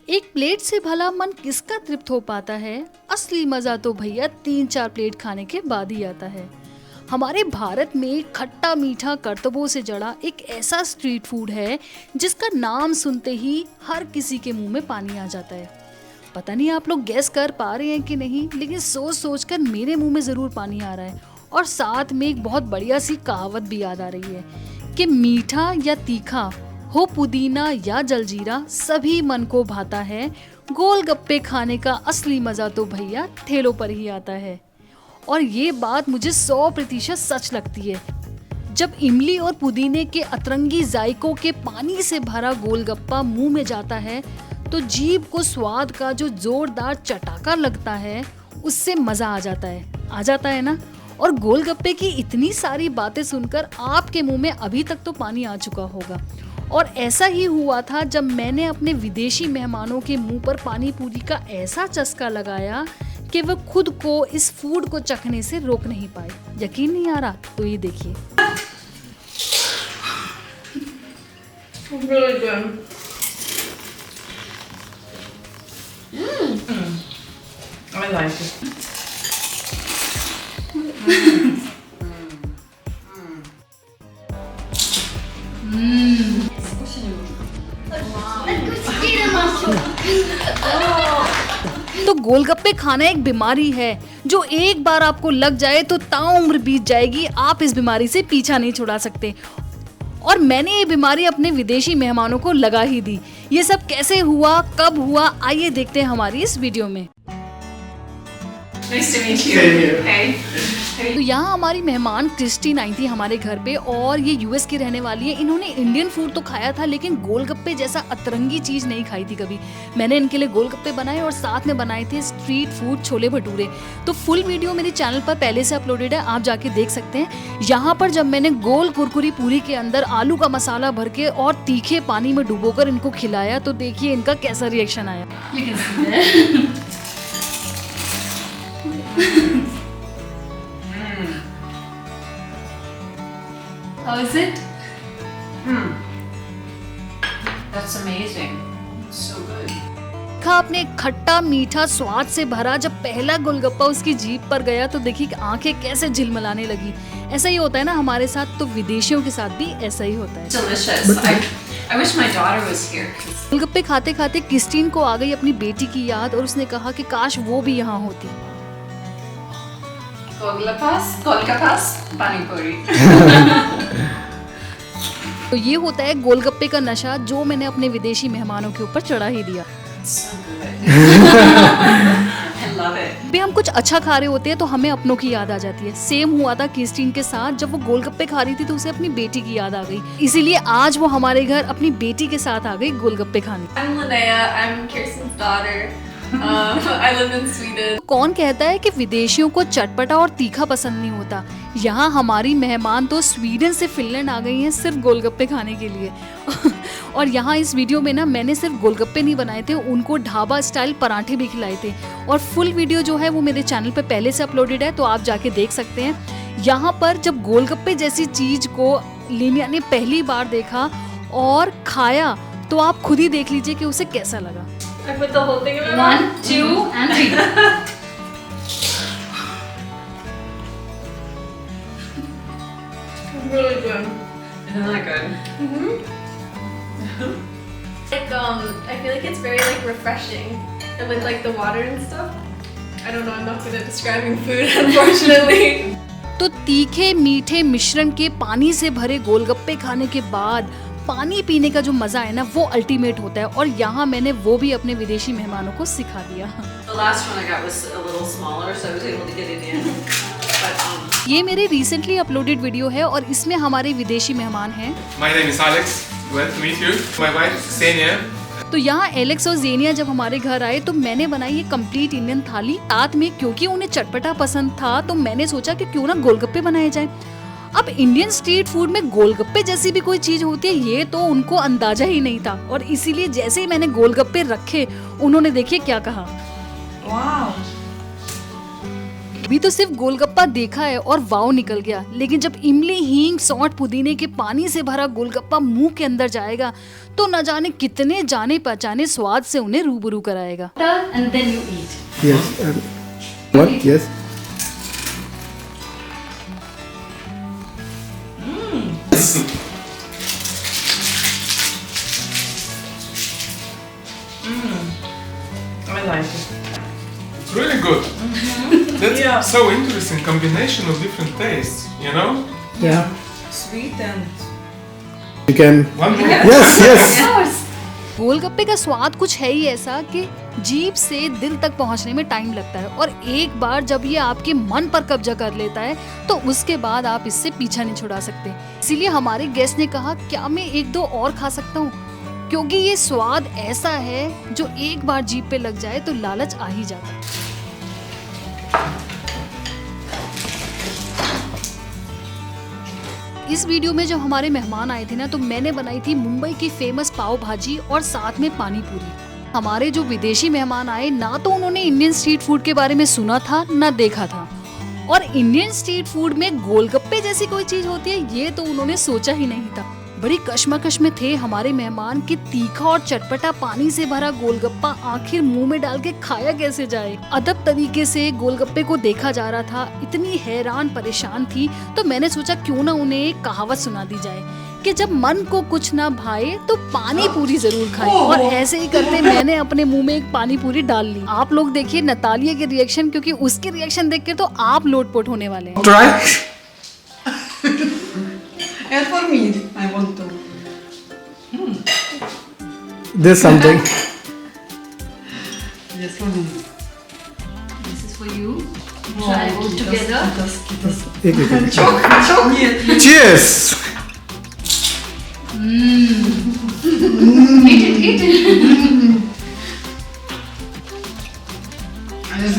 एक प्लेट से भला मन किसका तृप्त हो पाता है। असली मजा तो भैया 3-4 प्लेट खाने के बाद ही आता है। हमारे भारत में खट्टा मीठा करतबों से जड़ा एक ऐसा स्ट्रीट फूड है जिसका नाम सुनते ही हर किसी के मुंह में पानी आ जाता है। पता नहीं आप लोग गैस कर पा रहे हैं कि नहीं, लेकिन सोच सोच कर मेरे मुंह में जरूर पानी आ रहा है। और साथ में एक बहुत बढ़िया सी कहावत भी याद आ रही है कि मीठा या तीखा हो पुदीना या जलजीरा सभी मन को भाता है। गोलगप्पे खाने का असली मजा तो भैया ठेलों पर ही आता है। और ये बात मुझे 100% सच लगती है। जब इमली और पुदीने के अतरंगी जायकों के पानी से भरा गोलगप्पा मुंह में जाता है तो जीभ को स्वाद का जो जोरदार चटाका लगता है उससे मजा आ जाता है ना। और गोलगप्पे की इतनी सारी बातें सुनकर आपके मुंह में अभी तक तो पानी आ चुका होगा। और ऐसा ही हुआ था जब मैंने अपने विदेशी मेहमानों के मुंह पर पानी पूरी का ऐसा चस्का लगाया कि वह खुद को इस फूड को चखने से रोक नहीं पाए। यकीन नहीं आ रहा तो ये देखिए। Really good. I like it. तो गोलगप्पे खाना एक बीमारी है जो एक बार आपको लग जाए तो ताउम्र बीत जाएगी। आप इस बीमारी से पीछा नहीं छुड़ा सकते। और मैंने ये बीमारी अपने विदेशी मेहमानों को लगा ही दी। ये सब कैसे हुआ, कब हुआ, आइए देखते हैं हमारी इस वीडियो में। Nice to meet you. Hey. तो यहाँ हमारी मेहमान क्रिस्टीन आई थी हमारे घर पे और ये यूएस की रहने वाली है। इन्होंने इंडियन फूड तो खाया था लेकिन गोलगप्पे जैसा अतरंगी चीज नहीं खाई थी कभी। मैंने इनके लिए गोलगप्पे बनाए और साथ में बनाए थे स्ट्रीट फूड छोले भटूरे। तो फुल वीडियो मेरे चैनल पर पहले से अपलोडेड है, आप जाके देख सकते हैं। यहाँ पर जब मैंने गोल कुरकुरी पूरी के अंदर आलू का मसाला भर के और तीखे पानी में डुबोकर इनको खिलाया तो देखिए इनका कैसा रिएक्शन आया। How is it? That's amazing. So good. खा अपने खट्टा मीठा स्वाद से भरा जब पहला गोलगप्पा उसकी जीभ पर गया तो देखिए आंखें कैसे झिलमिलाने लगी। ऐसा ही होता है ना हमारे साथ, तो विदेशियों के साथ भी ऐसा ही होता है। Delicious. I wish my daughter was here. गोलगप्पे खाते खाते क्रिस्टीन को आ गई अपनी बेटी की याद और उसने कहा कि काश वो भी यहाँ होती। Golgappas, pani puri. तो ये होता है गोलगप्पे का नशा जो मैंने अपने विदेशी मेहमानों के ऊपर चढ़ा ही दिया। So good. I love it. भी हम कुछ अच्छा खा रहे होते हैं तो हमें अपनों की याद आ जाती है। सेम हुआ था क्रिस्टीन के साथ, जब वो गोलगप्पे खा रही थी तो उसे अपनी बेटी की याद आ गई। इसीलिए आज वो हमारे घर अपनी बेटी के साथ आ गई गोलगप्पे खाने। I'm Linnea. I'm Kirsten's daughter. I live in Sweden. कौन कहता है कि विदेशियों को चटपटा और तीखा पसंद नहीं होता। यहाँ हमारी मेहमान तो स्वीडन से फिनलैंड आ गई हैं सिर्फ गोलगप्पे खाने के लिए। और यहाँ इस वीडियो में ना मैंने सिर्फ गोलगप्पे नहीं बनाए थे, उनको ढाबा स्टाइल पराठे भी खिलाए थे। और फुल वीडियो जो है वो मेरे चैनल पे पहले से अपलोडेड है, तो आप जाके देख सकते हैं। यहाँ पर जब गोलगप्पे जैसी चीज को लिनिया ने पहली बार देखा और खाया तो आप खुद ही देख लीजिए कि उसे कैसा लगा। I put the whole thing in my mouth. 1, 2 and 3। Really good. Isn't that good? Like I feel like it's very like refreshing, and with like the water and stuff. I don't know. I'm not good at describing food, unfortunately. तो तीखे मीठे मिश्रण के पानी से भरे गोलगप्पे खाने के बाद पानी पीने का जो मजा है ना वो अल्टीमेट होता है। और यहाँ मैंने वो भी अपने विदेशी मेहमानों को सिखा दिया। The last one I got was a little smaller, so I was able to get it in. But ये मेरे रिसेंटली अपलोडेड वीडियो है और इसमें हमारे विदेशी मेहमान हैं। My name is Alex. Glad to meet you. My wife Xenia. तो यहाँ एलेक्स और जेनिया जब हमारे घर आए तो मैंने बनाई ये कंप्लीट इंडियन थाली। साथ में क्योंकि उन्हें चटपटा पसंद था तो मैंने सोचा कि क्यों ना गोलगप्पे बनाए जाए। अब इंडियन स्ट्रीट फूड में गोलगप्पे जैसी भी कोई चीज होती है ये तो उनको अंदाजा ही नहीं था। और इसीलिए जैसे ही मैंने गोलगप्पे रखे उन्होंने देखिए क्या कहा। wow. अभी तो सिर्फ गोलगप्पा देखा है और वाव निकल गया, लेकिन जब इमली, हींग, सौंठ, पुदीने के पानी से भरा गोलगप्पा मुंह के अंदर जाएगा तो न जाने कितने जाने पहचाने स्वाद से उन्हें रूबरू कराएगा। And then you eat. Yes. What? Yes. I like it. It's really good. That's Yeah. so interesting combination of different tastes, you know? Yeah. Sweet and You can. One more. Yes. Yes. गोलगप्पे का स्वाद कुछ है ही ऐसा कि जीभ से दिल तक पहुंचने में टाइम लगता है, और एक बार जब ये आपके मन पर कब्जा कर लेता है तो उसके बाद आप इससे पीछा नहीं छुड़ा सकते। इसीलिए हमारे गेस्ट ने कहा क्या मैं एक दो और खा सकता हूँ, क्योंकि ये स्वाद ऐसा है जो एक बार जीभ पे लग जाए तो लालच आ ही जाता है। इस वीडियो में जब हमारे मेहमान आए थे ना, तो मैंने बनाई थी मुंबई की फेमस पाव भाजी और साथ में पानी पूरी। हमारे जो विदेशी मेहमान आए ना, तो उन्होंने इंडियन स्ट्रीट फूड के बारे में सुना था ना देखा था, और इंडियन स्ट्रीट फूड में गोलगप्पे जैसी कोई चीज होती है ये तो उन्होंने सोचा ही नहीं था। बड़ी कश्मकश में थे हमारे मेहमान कि तीखा और चटपटा पानी से भरा गोलगप्पा आखिर मुंह में डाल के खाया कैसे जाए। अदब तरीके से गोलगप्पे को देखा जा रहा था, इतनी हैरान परेशान थी, तो मैंने सोचा क्यों ना उन्हें एक कहावत सुना दी जाए कि जब मन को कुछ ना भाए तो पानी पूरी जरूर खाए। और ऐसे ही करते मैंने अपने मुंह में एक पानी पूरी डाल ली। आप लोग देखिए नतालिया के रिएक्शन, क्योंकि उसके रिएक्शन देख के तो आप लोटपोट होने वाले हैं। Try. and for me, I want to. There's something. Yes, for me. This is for you. Try both together. एक. Chocolate. Cheers.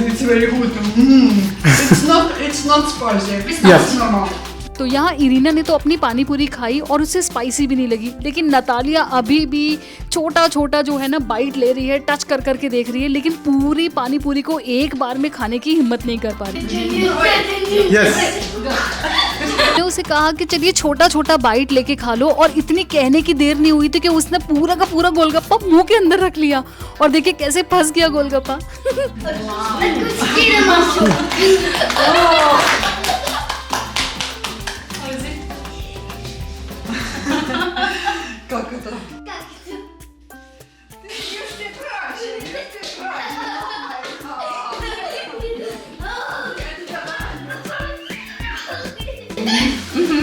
It's very good. It's not spicy. It's Yes. normal. तो यहाँ इरीना ने तो अपनी पानी पूरी खाई और उसे स्पाइसी भी नहीं लगी, लेकिन नतालिया अभी भी छोटा छोटा जो है ना बाइट ले रही है, टच कर करके देख रही है, लेकिन पूरी पानी पूरी को एक बार में खाने की हिम्मत नहीं कर पा रही। Yes. मैंने उसे कहा कि चलिए छोटा छोटा बाइट लेके खा लो, और इतनी कहने की देर नहीं हुई थी कि उसने पूरा का पूरा गोलगप्पा मुंह के अंदर रख लिया, और देखिए कैसे फंस गया गोलगप्पा। Как это?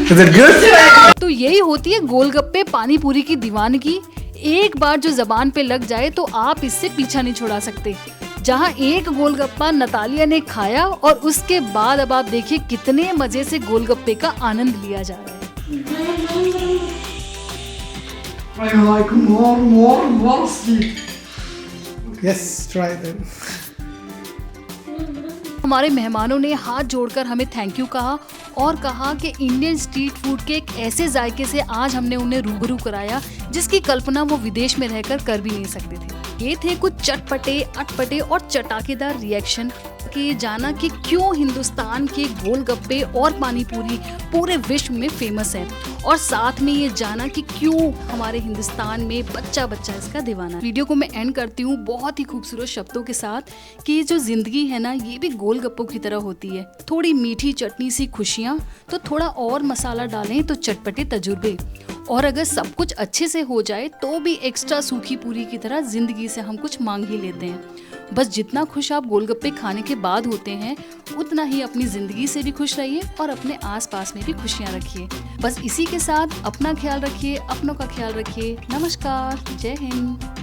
Is it good? तो यही होती है गोलगप्पे पानी पूरी की दीवानगी। एक बार जो जबान पे लग जाए तो आप इससे पीछा नहीं छुड़ा सकते। जहाँ एक गोलगप्पा नतालिया ने खाया, और उसके बाद अब आप देखिए कितने मजे से गोलगप्पे का आनंद लिया जा रहा है। I like more sweet. Yes. Try then. हमारे मेहमानों ने हाथ जोड़कर हमें थैंक यू कहा और कहा कि इंडियन स्ट्रीट फूड के एक ऐसे जायके से आज हमने उन्हें रूबरू कराया जिसकी कल्पना वो विदेश में रहकर कर भी नहीं सकते थे। ये थे कुछ चटपटे, अटपटे और चटाकेदार रिएक्शन कि जाना कि क्यों हिंदुस्तान के गोलगप्पे और पानी पूरी पूरे विश्व में फेमस है, और साथ में ये जाना कि क्यों हमारे हिंदुस्तान में बच्चा बच्चा इसका दीवाना। वीडियो को मैं एंड करती हूँ बहुत ही खूबसूरत शब्दों के साथ कि ये जो जिंदगी है ना, ये भी गोलगप्पों की तरह होती है। थोड़ी मीठी चटनी सी खुशियाँ, तो थोड़ा और मसाला डालें तो चटपटे तजुर्बे, और अगर सब कुछ अच्छे से हो जाए तो भी एक्स्ट्रा सूखी पूरी की तरह जिंदगी से हम कुछ मांग ही लेते हैं। बस जितना खुश आप गोलगप्पे खाने के बाद होते हैं, उतना ही अपनी जिंदगी से भी खुश रहिए और अपने आसपास में भी खुशियां रखिए। बस इसी के साथ अपना ख्याल रखिए, अपनों का ख्याल रखिए। नमस्कार, जय हिंद।